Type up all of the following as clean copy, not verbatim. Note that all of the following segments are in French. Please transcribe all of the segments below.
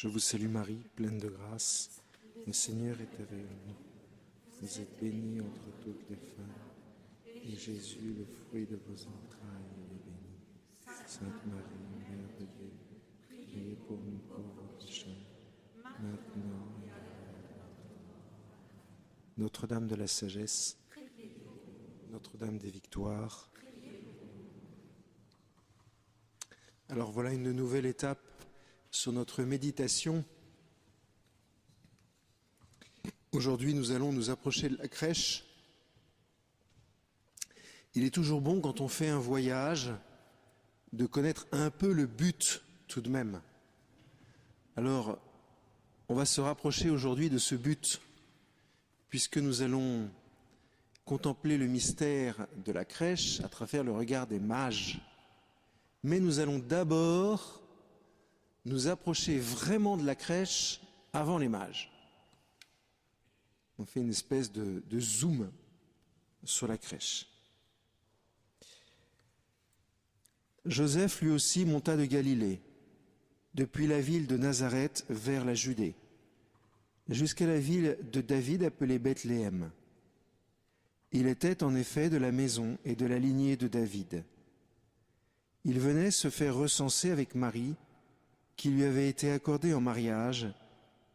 Je vous salue Marie, pleine de grâce. Le Seigneur est avec vous. Vous êtes bénie entre toutes les femmes, et Jésus, le fruit de vos entrailles, est béni. Sainte Marie, Mère de Dieu, priez pour nous pauvres pécheurs, maintenant et à l'heure de notre mort. Notre-Dame de la sagesse, Notre-Dame des victoires. Alors voilà une nouvelle étape sur notre méditation. Aujourd'hui, nous allons nous approcher de la crèche. Il est toujours bon, quand on fait un voyage, de connaître un peu le but tout de même. Alors, on va se rapprocher aujourd'hui de ce but, puisque nous allons contempler le mystère de la crèche à travers le regard des mages. Mais nous allons d'abord nous approcher vraiment de la crèche avant les mages. On fait une espèce de zoom sur la crèche. Joseph, lui aussi, monta de Galilée, depuis la ville de Nazareth vers la Judée, jusqu'à la ville de David appelée Bethléem. Il était en effet de la maison et de la lignée de David. Il venait se faire recenser avec Marie, qui lui avait été accordée en mariage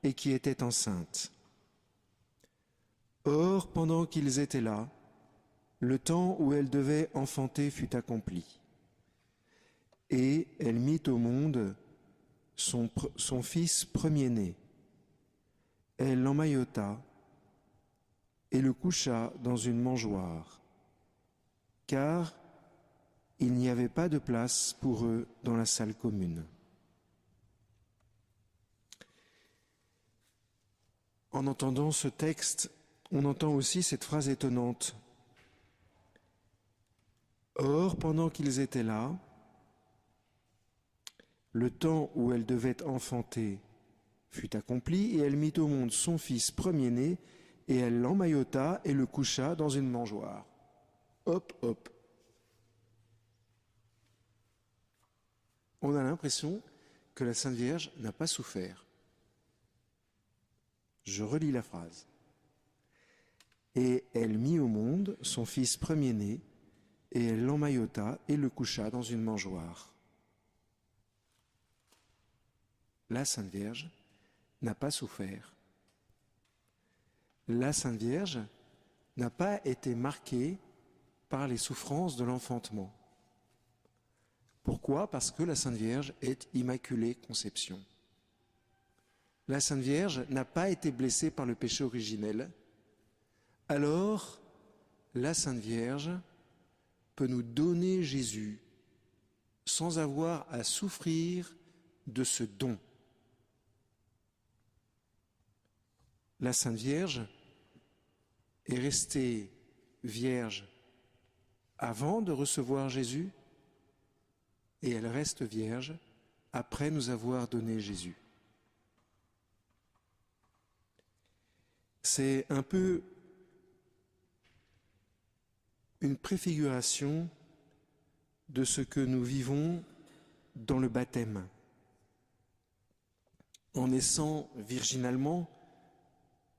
et qui était enceinte. Or, pendant qu'ils étaient là, le temps où elle devait enfanter fut accompli. Et elle mit au monde son fils premier-né. Elle l'emmaillota et le coucha dans une mangeoire, car il n'y avait pas de place pour eux dans la salle commune. En entendant ce texte, on entend aussi cette phrase étonnante. Or, pendant qu'ils étaient là, le temps où elle devait enfanter fut accompli, et elle mit au monde son fils premier-né, et elle l'emmaillota et le coucha dans une mangeoire. Hop, hop. On a l'impression que la Sainte Vierge n'a pas souffert. Je relis la phrase. Et elle mit au monde son fils premier-né, et elle l'emmaillota et le coucha dans une mangeoire. La Sainte Vierge n'a pas souffert. La Sainte Vierge n'a pas été marquée par les souffrances de l'enfantement. Pourquoi ? Parce que la Sainte Vierge est Immaculée Conception. La Sainte Vierge n'a pas été blessée par le péché originel. Alors, la Sainte Vierge peut nous donner Jésus sans avoir à souffrir de ce don. La Sainte Vierge est restée vierge avant de recevoir Jésus et elle reste vierge après nous avoir donné Jésus. C'est un peu une préfiguration de ce que nous vivons dans le baptême. En naissant virginalement,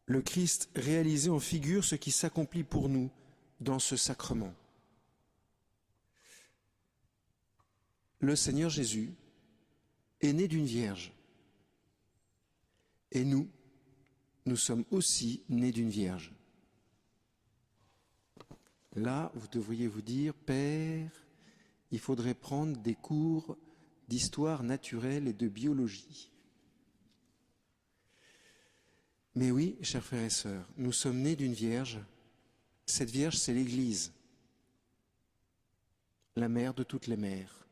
le Christ réalisait en figure ce qui s'accomplit pour nous dans ce sacrement. Le Seigneur Jésus est né d'une vierge. Et nous sommes aussi nés d'une vierge. Là, vous devriez vous dire, Père, il faudrait prendre des cours d'histoire naturelle et de biologie. Mais oui, chers frères et sœurs, nous sommes nés d'une vierge. Cette vierge, c'est l'Église, la mère de toutes les mères.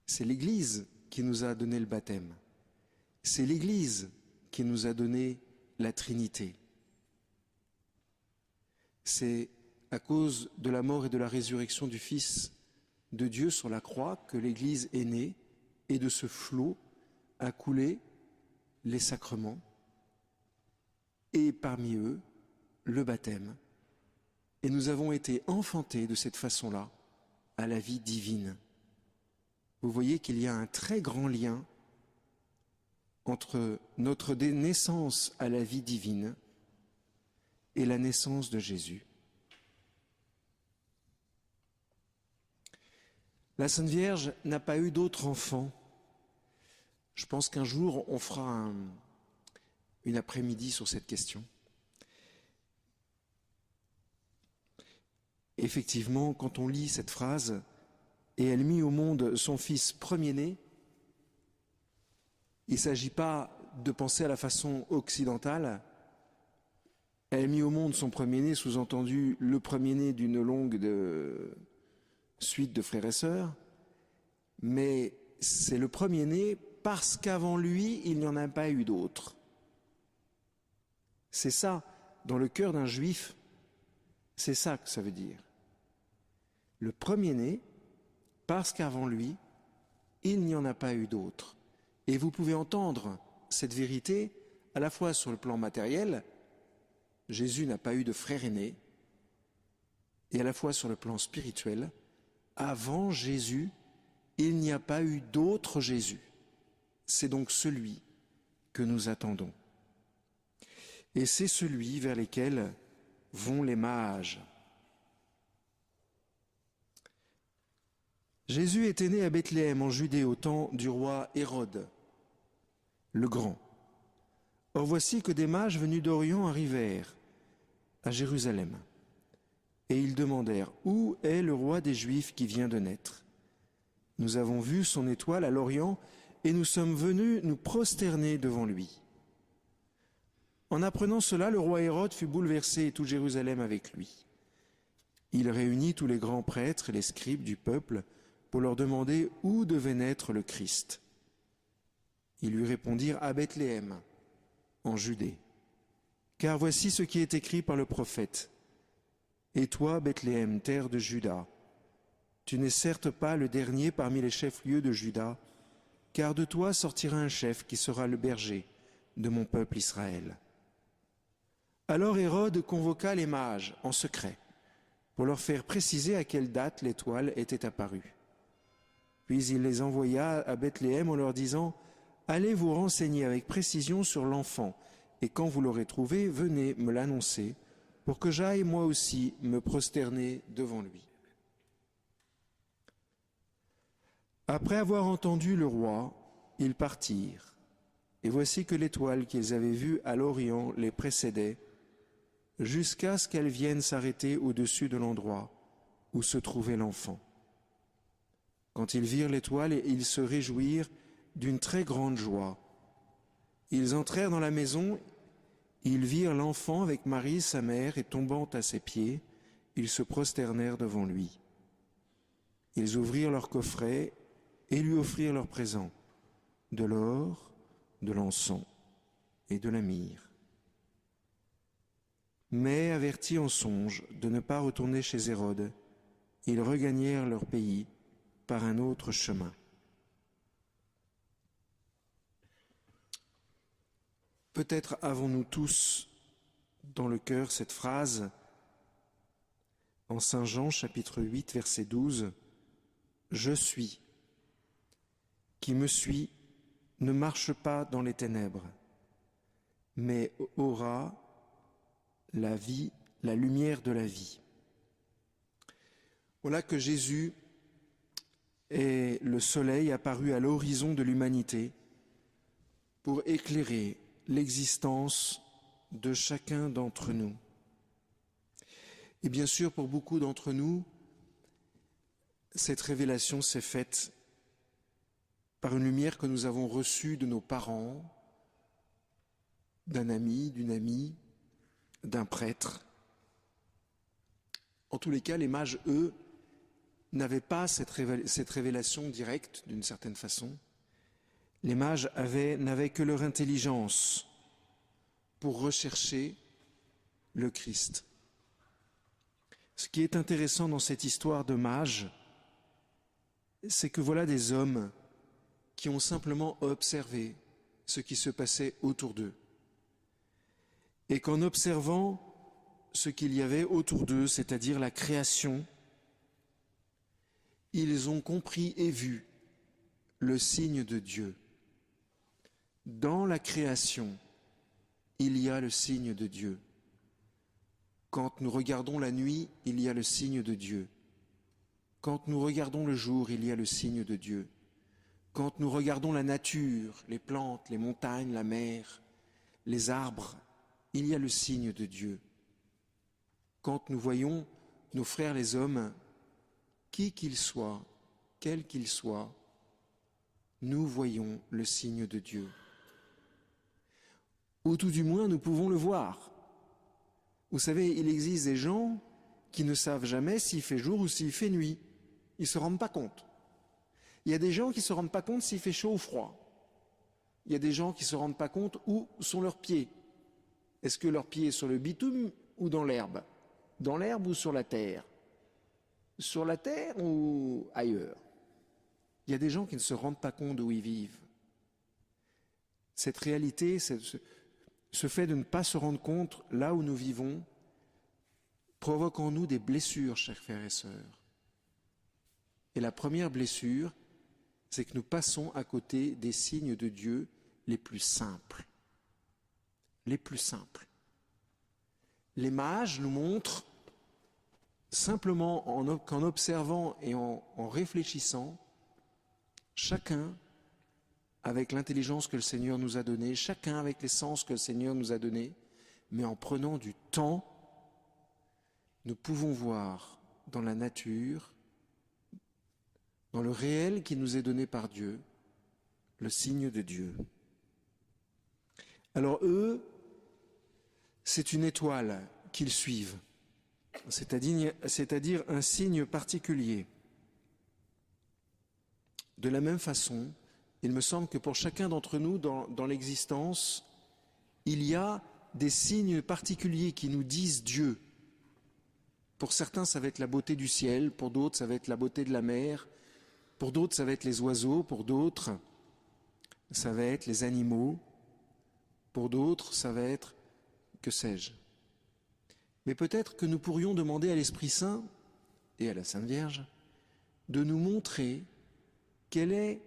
C'est l'Église qui nous a donné le baptême. C'est l'Église qui nous a donné la Trinité. C'est à cause de la mort et de la résurrection du Fils de Dieu sur la croix que l'Église est née, et de ce flot a coulé les sacrements, et parmi eux, le baptême. Et nous avons été enfantés de cette façon-là à la vie divine. Vous voyez qu'il y a un très grand lien entre notre naissance à la vie divine et la naissance de Jésus. La Sainte Vierge n'a pas eu d'autre enfant. Je pense qu'un jour, on fera une après-midi sur cette question. Effectivement, quand on lit cette phrase, « Et elle mit au monde son fils premier-né », il ne s'agit pas de penser à la façon occidentale. Elle mit au monde son premier-né, sous-entendu le premier-né d'une longue suite de frères et sœurs, mais c'est le premier-né parce qu'avant lui, il n'y en a pas eu d'autres. C'est ça, dans le cœur d'un juif, c'est ça que ça veut dire. Le premier-né, parce qu'avant lui, il n'y en a pas eu d'autres. Et vous pouvez entendre cette vérité à la fois sur le plan matériel, Jésus n'a pas eu de frère aîné, et à la fois sur le plan spirituel, avant Jésus, il n'y a pas eu d'autre Jésus. C'est donc celui que nous attendons. Et c'est celui vers lequel vont les mages. Jésus était né à Bethléem en Judée au temps du roi Hérode, le Grand. Or voici que des mages venus d'Orient arrivèrent à Jérusalem. Et ils demandèrent, « Où est le roi des Juifs qui vient de naître ? Nous avons vu son étoile à l'Orient et nous sommes venus nous prosterner devant lui. » En apprenant cela, le roi Hérode fut bouleversé et tout Jérusalem avec lui. Il réunit tous les grands prêtres et les scribes du peuple pour leur demander où devait naître le Christ. Ils lui répondirent à Bethléem, en Judée. Car voici ce qui est écrit par le prophète. Et toi, Bethléem, terre de Juda, tu n'es certes pas le dernier parmi les chefs-lieux de Juda, car de toi sortira un chef qui sera le berger de mon peuple Israël. Alors Hérode convoqua les mages en secret pour leur faire préciser à quelle date l'étoile était apparue. Puis il les envoya à Bethléem en leur disant « Allez vous renseigner avec précision sur l'enfant, et quand vous l'aurez trouvé, venez me l'annoncer, pour que j'aille moi aussi me prosterner devant lui. » Après avoir entendu le roi, ils partirent, et voici que l'étoile qu'ils avaient vue à l'Orient les précédait, jusqu'à ce qu'elle vienne s'arrêter au-dessus de l'endroit où se trouvait l'enfant. Quand ils virent l'étoile, ils se réjouirent d'une très grande joie. Ils entrèrent dans la maison, ils virent l'enfant avec Marie, sa mère, et tombant à ses pieds, ils se prosternèrent devant lui. Ils ouvrirent leur coffret et lui offrirent leurs présents, de l'or, de l'encens et de la myrrhe. Mais, avertis en songe de ne pas retourner chez Hérode, ils regagnèrent leur pays par un autre chemin. Peut-être avons-nous tous dans le cœur cette phrase en Saint Jean chapitre 8 verset 12 « Je suis, qui me suis, ne marche pas dans les ténèbres, mais aura la vie, la lumière de la vie. » Voilà que Jésus est le soleil apparu à l'horizon de l'humanité pour éclairer l'existence de chacun d'entre nous. Et bien sûr, pour beaucoup d'entre nous, cette révélation s'est faite par une lumière que nous avons reçue de nos parents, d'un ami, d'une amie, d'un prêtre. En tous les cas, les mages, eux, n'avaient pas cette révélation directe, d'une certaine façon. Les mages n'avaient que leur intelligence pour rechercher le Christ. Ce qui est intéressant dans cette histoire de mages, c'est que voilà des hommes qui ont simplement observé ce qui se passait autour d'eux. Et qu'en observant ce qu'il y avait autour d'eux, c'est-à-dire la création, ils ont compris et vu le signe de Dieu. Dans la création, il y a le signe de Dieu. Quand nous regardons la nuit, il y a le signe de Dieu. Quand nous regardons le jour, il y a le signe de Dieu. Quand nous regardons la nature, les plantes, les montagnes, la mer, les arbres, il y a le signe de Dieu. Quand nous voyons nos frères les hommes, qui qu'ils soient, quels qu'ils soient, nous voyons le signe de Dieu. Ou tout du moins, nous pouvons le voir. Vous savez, il existe des gens qui ne savent jamais s'il fait jour ou s'il fait nuit. Ils ne se rendent pas compte. Il y a des gens qui ne se rendent pas compte s'il fait chaud ou froid. Il y a des gens qui ne se rendent pas compte où sont leurs pieds. Est-ce que leurs pieds sont sur le bitume ou dans l'herbe? Dans l'herbe ou sur la terre? Sur la terre ou ailleurs? Il y a des gens qui ne se rendent pas compte d'où ils vivent. Cette réalité, ce fait de ne pas se rendre compte là où nous vivons, provoque en nous des blessures, chers frères et sœurs. Et la première blessure, c'est que nous passons à côté des signes de Dieu les plus simples. Les plus simples. Les mages nous montrent simplement qu'en observant et en réfléchissant, chacun avec l'intelligence que le Seigneur nous a donnée, chacun avec les sens que le Seigneur nous a donnés, mais en prenant du temps, nous pouvons voir dans la nature, dans le réel qui nous est donné par Dieu, le signe de Dieu. Alors eux, c'est une étoile qu'ils suivent, c'est-à-dire un signe particulier. De la même façon, il me semble que pour chacun d'entre nous, dans l'existence, il y a des signes particuliers qui nous disent Dieu. Pour certains, ça va être la beauté du ciel, pour d'autres, ça va être la beauté de la mer, pour d'autres, ça va être les oiseaux, pour d'autres, ça va être les animaux, pour d'autres, ça va être, que sais-je. Mais peut-être que nous pourrions demander à l'Esprit Saint et à la Sainte Vierge de nous montrer quel est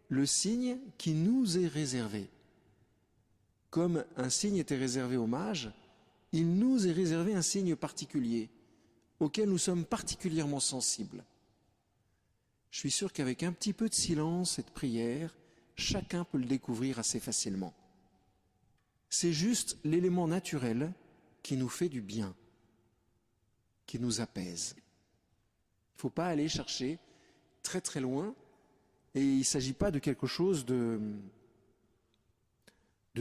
le signe qui nous est réservé. Comme un signe était réservé aux mages, il nous est réservé un signe particulier, auquel nous sommes particulièrement sensibles. Je suis sûr qu'avec un petit peu de silence et de prière, chacun peut le découvrir assez facilement. C'est juste l'élément naturel qui nous fait du bien, qui nous apaise. Il ne faut pas aller chercher très très loin, et il ne s'agit pas de quelque chose de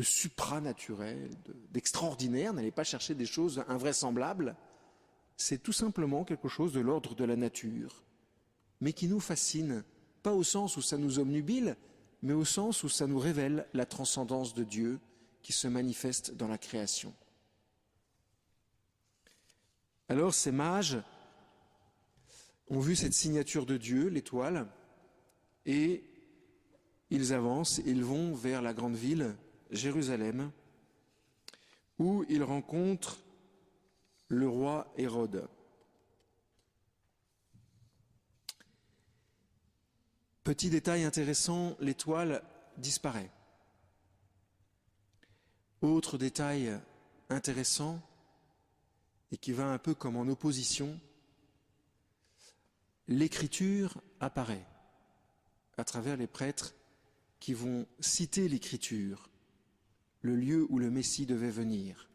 supranaturel, d'extraordinaire. N'allez pas chercher des choses invraisemblables. C'est tout simplement quelque chose de l'ordre de la nature, mais qui nous fascine, pas au sens où ça nous obnubile, mais au sens où ça nous révèle la transcendance de Dieu qui se manifeste dans la création. Alors ces mages ont vu cette signature de Dieu, l'étoile, et ils avancent, ils vont vers la grande ville, Jérusalem, où ils rencontrent le roi Hérode. Petit détail intéressant, l'étoile disparaît. Autre détail intéressant, et qui va un peu comme en opposition, l'écriture apparaît à travers les prêtres qui vont citer l'écriture, le lieu où le Messie devait venir.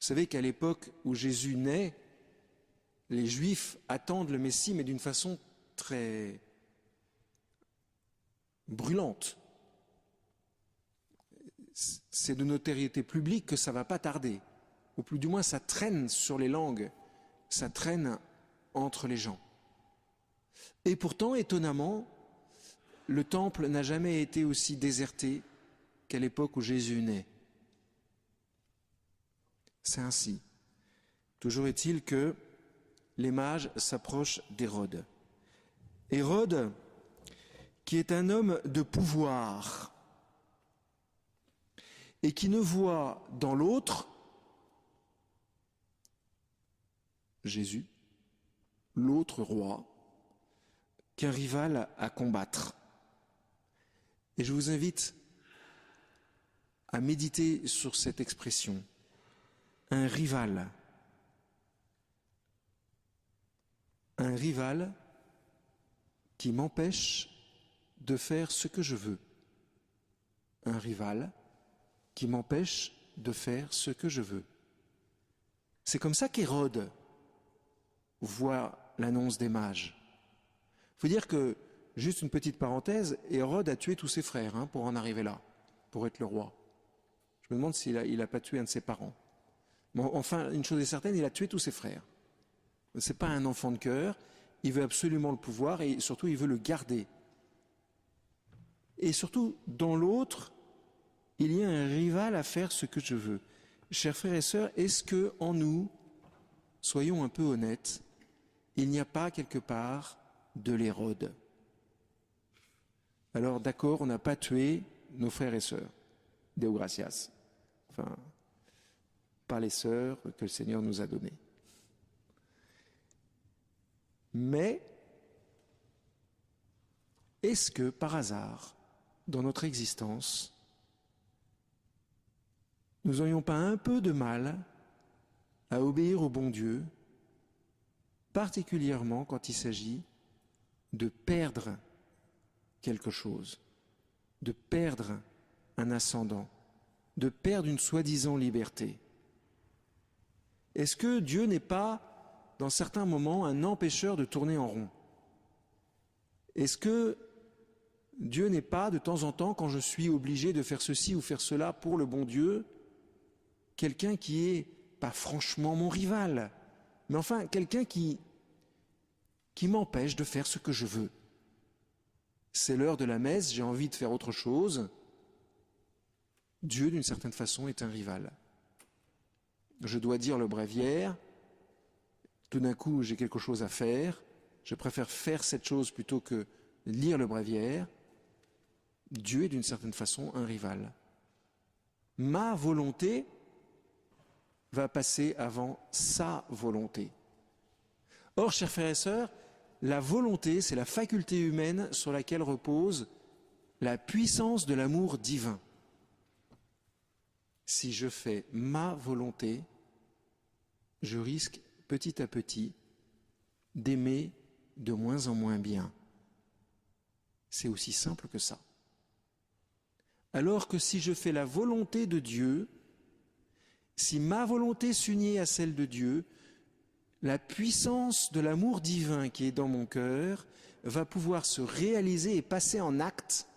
Vous savez qu'à l'époque où Jésus naît, les Juifs attendent le Messie, mais d'une façon très brûlante. C'est de notoriété publique que ça ne va pas tarder. Ou plus du moins, ça traîne sur les langues, ça traîne entre les gens. Et pourtant, étonnamment, le temple n'a jamais été aussi déserté qu'à l'époque où Jésus naît. C'est ainsi. Toujours est-il que les mages s'approchent d'Hérode. Hérode, qui est un homme de pouvoir et qui ne voit dans l'autre, Jésus, l'autre roi, qu'un rival à combattre. Et je vous invite à méditer sur cette expression. Un rival. Un rival qui m'empêche de faire ce que je veux. Un rival qui m'empêche de faire ce que je veux. C'est comme ça qu'Hérode voit l'annonce des mages. Il faut dire que, juste une petite parenthèse, Hérode a tué tous ses frères pour en arriver là, pour être le roi. Je me demande s'il n'a pas tué un de ses parents. Bon, enfin, une chose est certaine, il a tué tous ses frères. Ce n'est pas un enfant de cœur, il veut absolument le pouvoir et surtout il veut le garder. Et surtout, dans l'autre, il y a un rival à faire ce que je veux. Chers frères et sœurs, est-ce que en nous, soyons un peu honnêtes, il n'y a pas quelque part de l'Hérode? Alors d'accord, on n'a pas tué nos frères et sœurs, Deo gratias, enfin, pas les sœurs que le Seigneur nous a données. Mais est-ce que par hasard, dans notre existence, nous n'aurions pas un peu de mal à obéir au bon Dieu, particulièrement quand il s'agit de perdre quelque chose, de perdre un ascendant, de perdre une soi-disant liberté? Est-ce que Dieu n'est pas, dans certains moments, un empêcheur de tourner en rond? Est-ce que Dieu n'est pas, de temps en temps, quand je suis obligé de faire ceci ou faire cela pour le bon Dieu, quelqu'un qui est, pas franchement mon rival, mais enfin quelqu'un qui m'empêche de faire ce que je veux? C'est l'heure de la messe, j'ai envie de faire autre chose. Dieu, d'une certaine façon, est un rival. Je dois dire le bréviaire, tout d'un coup j'ai quelque chose à faire, je préfère faire cette chose plutôt que lire le bréviaire. Dieu est d'une certaine façon un rival. Ma volonté va passer avant sa volonté. Or, chers frères et sœurs, la volonté, c'est la faculté humaine sur laquelle repose la puissance de l'amour divin. Si je fais ma volonté, je risque petit à petit d'aimer de moins en moins bien. C'est aussi simple que ça. Alors que si je fais la volonté de Dieu, si ma volonté s'unit à celle de Dieu, la puissance de l'amour divin qui est dans mon cœur va pouvoir se réaliser et passer en acte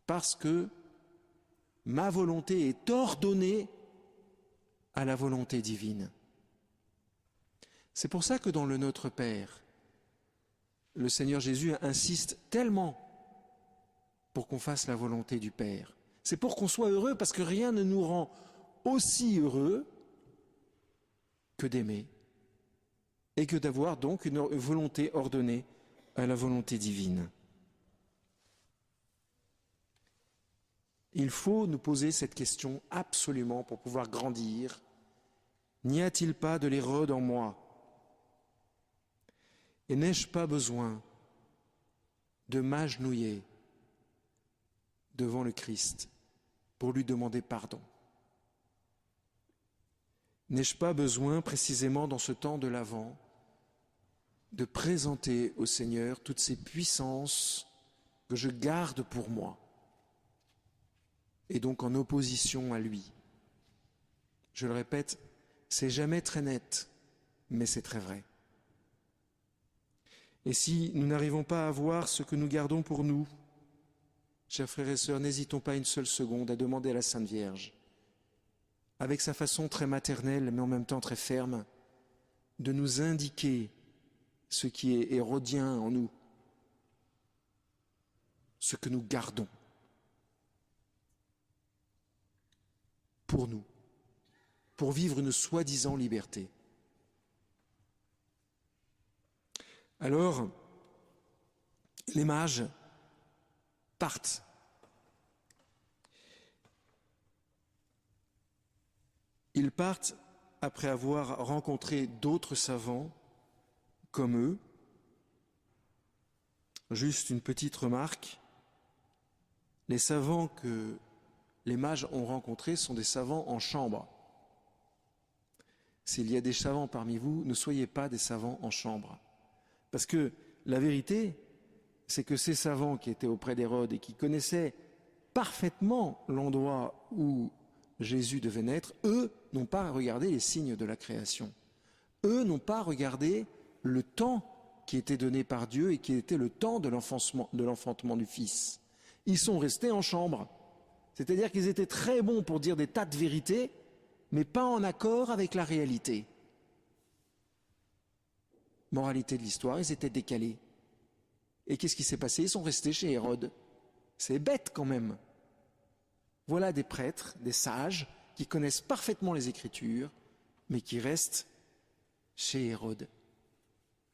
parce que ma volonté est ordonnée à la volonté divine. C'est pour ça que dans le Notre Père, le Seigneur Jésus insiste tellement pour qu'on fasse la volonté du Père. C'est pour qu'on soit heureux, parce que rien ne nous rend aussi heureux que d'aimer et que d'avoir donc une volonté ordonnée à la volonté divine. Il faut nous poser cette question absolument pour pouvoir grandir. N'y a-t-il pas de l'Hérode en moi? Et n'ai-je pas besoin de m'agenouiller devant le Christ pour lui demander pardon? N'ai-je pas besoin, précisément dans ce temps de l'Avent, de présenter au Seigneur toutes ces puissances que je garde pour moi, et donc en opposition à lui? Je le répète, c'est jamais très net, mais c'est très vrai. Et si nous n'arrivons pas à voir ce que nous gardons pour nous, chers frères et sœurs, n'hésitons pas une seule seconde à demander à la Sainte Vierge, avec sa façon très maternelle, mais en même temps très ferme, de nous indiquer ce qui est hérodien en nous, ce que nous gardons pour nous, pour vivre une soi-disant liberté. Alors, les mages partent. Ils partent après avoir rencontré d'autres savants comme eux. Juste une petite remarque, les savants que les mages ont rencontré sont des savants en chambre. S'il y a des savants parmi vous, ne soyez pas des savants en chambre. Parce que la vérité, c'est que ces savants qui étaient auprès d'Hérode et qui connaissaient parfaitement l'endroit où Jésus devait naître, eux n'ont pas regardé les signes de la création. Eux n'ont pas regardé le temps qui était donné par Dieu et qui était le temps de l'enfantement du Fils. Ils sont restés en chambre. C'est-à-dire qu'ils étaient très bons pour dire des tas de vérités, mais pas en accord avec la réalité. Moralité de l'histoire, ils étaient décalés. Et qu'est-ce qui s'est passé? Ils sont restés chez Hérode. C'est bête quand même. Voilà des prêtres, des sages, qui connaissent parfaitement les Écritures, mais qui restent chez Hérode.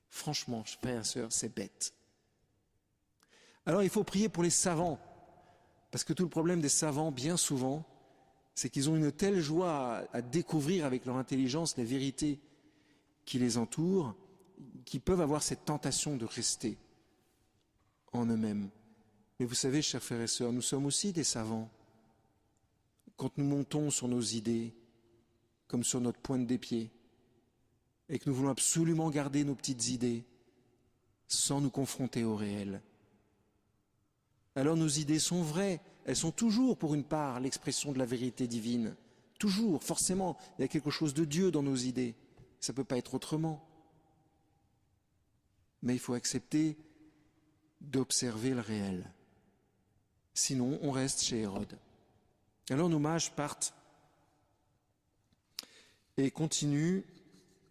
Franchement, frères et sœurs, c'est bête. Alors il faut prier pour les savants, parce que tout le problème des savants, bien souvent, c'est qu'ils ont une telle joie à découvrir avec leur intelligence les vérités qui les entourent, qu'ils peuvent avoir cette tentation de rester en eux-mêmes. Mais vous savez, chers frères et sœurs, nous sommes aussi des savants. Quand nous montons sur nos idées, comme sur notre pointe des pieds, et que nous voulons absolument garder nos petites idées sans nous confronter au réel. Alors nos idées sont vraies, elles sont toujours pour une part l'expression de la vérité divine. Toujours, forcément, il y a quelque chose de Dieu dans nos idées. Ça ne peut pas être autrement. Mais il faut accepter d'observer le réel. Sinon, on reste chez Hérode. Alors nos mages partent et continuent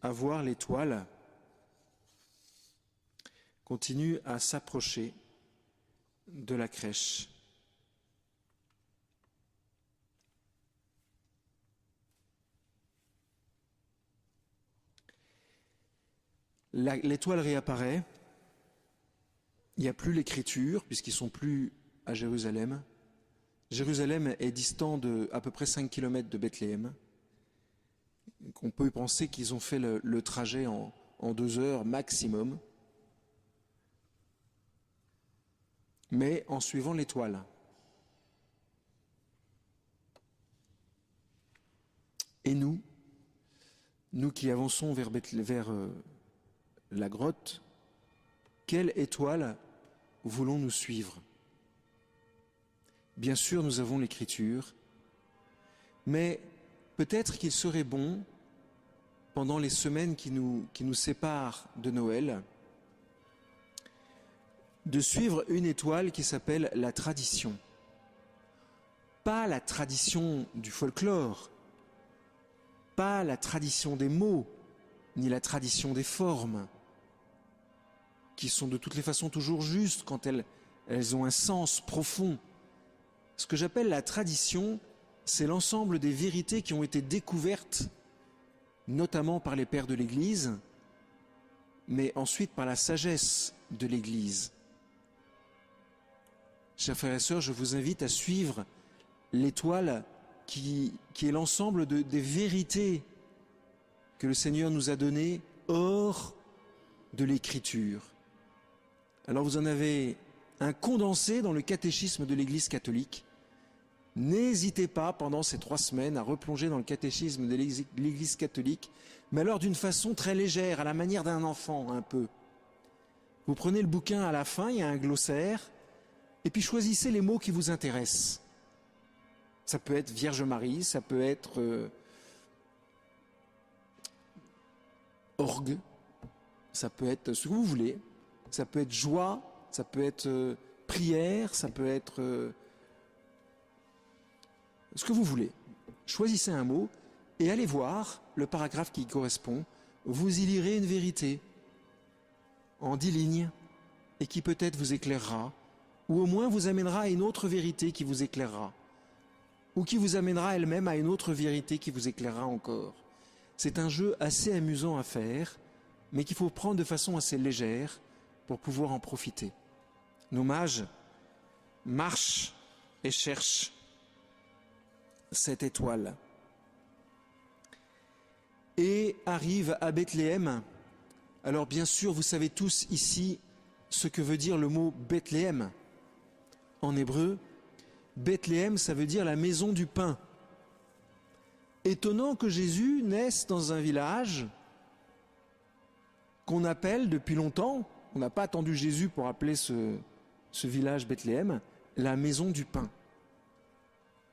à voir l'étoile, continuent à s'approcher de la crèche. L'étoile réapparaît, il n'y a plus l'écriture, puisqu'ils ne sont plus à Jérusalem. Jérusalem est distant de à peu près 5 km de Bethléem. On peut penser qu'ils ont fait le trajet en 2 heures maximum, mais en suivant l'étoile. Et nous qui avançons vers la grotte, quelle étoile voulons-nous suivre? Bien sûr, nous avons l'Écriture, mais peut-être qu'il serait bon, pendant les semaines qui nous séparent de Noël, de suivre une étoile qui s'appelle la tradition. Pas la tradition du folklore, pas la tradition des mots, ni la tradition des formes, qui sont de toutes les façons toujours justes quand elles ont un sens profond. Ce que j'appelle la tradition, c'est l'ensemble des vérités qui ont été découvertes, notamment par les pères de l'Église, mais ensuite par la sagesse de l'Église. Chers frères et sœurs, je vous invite à suivre l'étoile qui est l'ensemble des vérités que le Seigneur nous a données hors de l'Écriture. Alors vous en avez un condensé dans le catéchisme de l'Église catholique. N'hésitez pas pendant ces 3 semaines à replonger dans le catéchisme de l'Église catholique, mais alors d'une façon très légère, à la manière d'un enfant un peu. Vous prenez le bouquin à la fin, il y a un glossaire, et puis choisissez les mots qui vous intéressent. Ça peut être Vierge Marie, ça peut être orgue, ça peut être ce que vous voulez, ça peut être joie, ça peut être prière, ça peut être ce que vous voulez. Choisissez un mot et allez voir le paragraphe qui y correspond. Vous y lirez une vérité en 10 lignes et qui peut-être vous éclairera, ou au moins vous amènera à une autre vérité qui vous éclairera, ou qui vous amènera elle-même à une autre vérité qui vous éclairera encore. C'est un jeu assez amusant à faire, mais qu'il faut prendre de façon assez légère pour pouvoir en profiter. Nos mages marchent et cherchent cette étoile et arrivent à Bethléem. Alors bien sûr, vous savez tous ici ce que veut dire le mot Bethléem en hébreu. Bethléem, ça veut dire la maison du pain. Étonnant que Jésus naisse dans un village qu'on appelle depuis longtemps, on n'a pas attendu Jésus pour appeler ce village Bethléem, la maison du pain.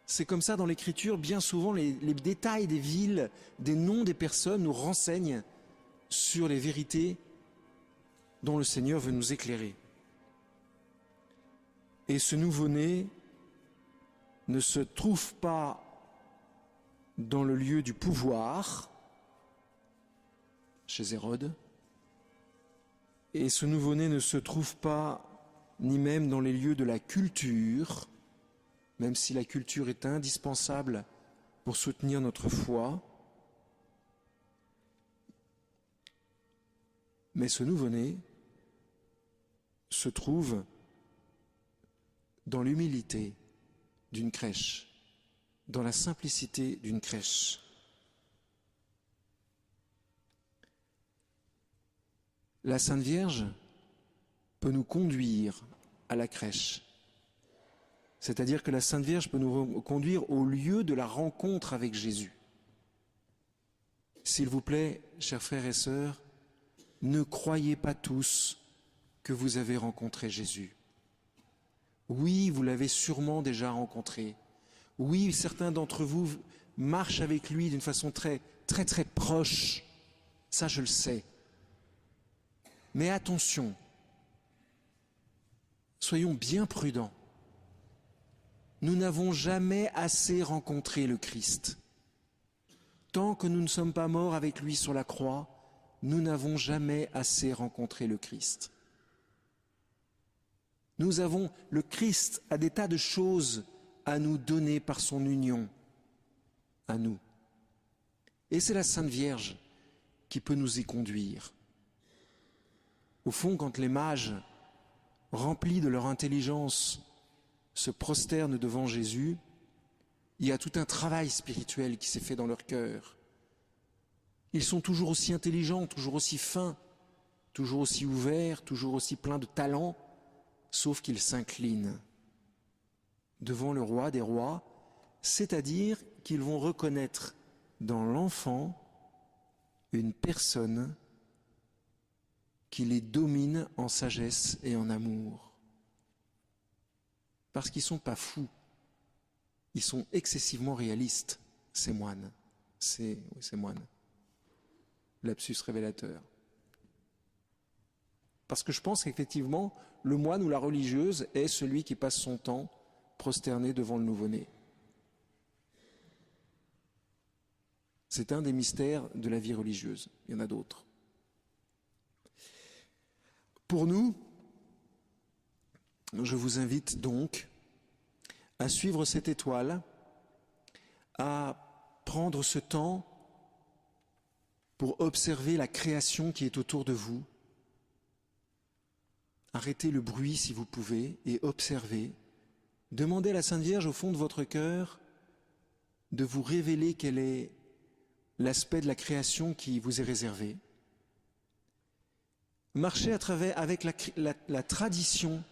C'est comme ça dans l'Écriture, bien souvent les détails des villes, des noms des personnes nous renseignent sur les vérités dont le Seigneur veut nous éclairer. Et ce nouveau-né ne se trouve pas dans le lieu du pouvoir, chez Hérode, et ce nouveau-né ne se trouve pas ni même dans les lieux de la culture, même si la culture est indispensable pour soutenir notre foi. Mais ce nouveau-né se trouve dans l'humilité d'une crèche, dans la simplicité d'une crèche. La Sainte Vierge peut nous conduire à la crèche. C'est-à-dire que la Sainte Vierge peut nous conduire au lieu de la rencontre avec Jésus. S'il vous plaît, chers frères et sœurs, ne croyez pas tous que vous avez rencontré Jésus. Oui, vous l'avez sûrement déjà rencontré. Oui, certains d'entre vous marchent avec lui d'une façon très proche. Ça, je le sais. Mais attention, soyons bien prudents. Nous n'avons jamais assez rencontré le Christ. Tant que nous ne sommes pas morts avec lui sur la croix, nous n'avons jamais assez rencontré le Christ. Le Christ a des tas de choses à nous donner par son union à nous. Et c'est la Sainte Vierge qui peut nous y conduire. Au fond, quand les mages, remplis de leur intelligence, se prosternent devant Jésus, il y a tout un travail spirituel qui s'est fait dans leur cœur. Ils sont toujours aussi intelligents, toujours aussi fins, toujours aussi ouverts, toujours aussi pleins de talent, sauf qu'ils s'inclinent devant le roi des rois, c'est-à-dire qu'ils vont reconnaître dans l'enfant une personne qui les domine en sagesse et en amour. Parce qu'ils ne sont pas fous, ils sont excessivement réalistes, ces moines. Ces moines. Lapsus révélateur. Parce que je pense qu'effectivement, le moine ou la religieuse est celui qui passe son temps prosterné devant le nouveau-né. C'est un des mystères de la vie religieuse. Il y en a d'autres. Pour nous, je vous invite donc à suivre cette étoile, à prendre ce temps pour observer la création qui est autour de vous. Arrêtez le bruit si vous pouvez et observez. Demandez à la Sainte Vierge au fond de votre cœur de vous révéler quel est l'aspect de la création qui vous est réservé. Marchez avec la tradition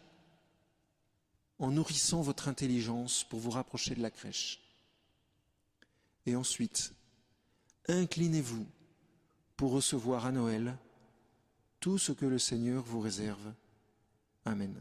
en nourrissant votre intelligence pour vous rapprocher de la crèche. Et ensuite, inclinez-vous pour recevoir à Noël tout ce que le Seigneur vous réserve. Amen.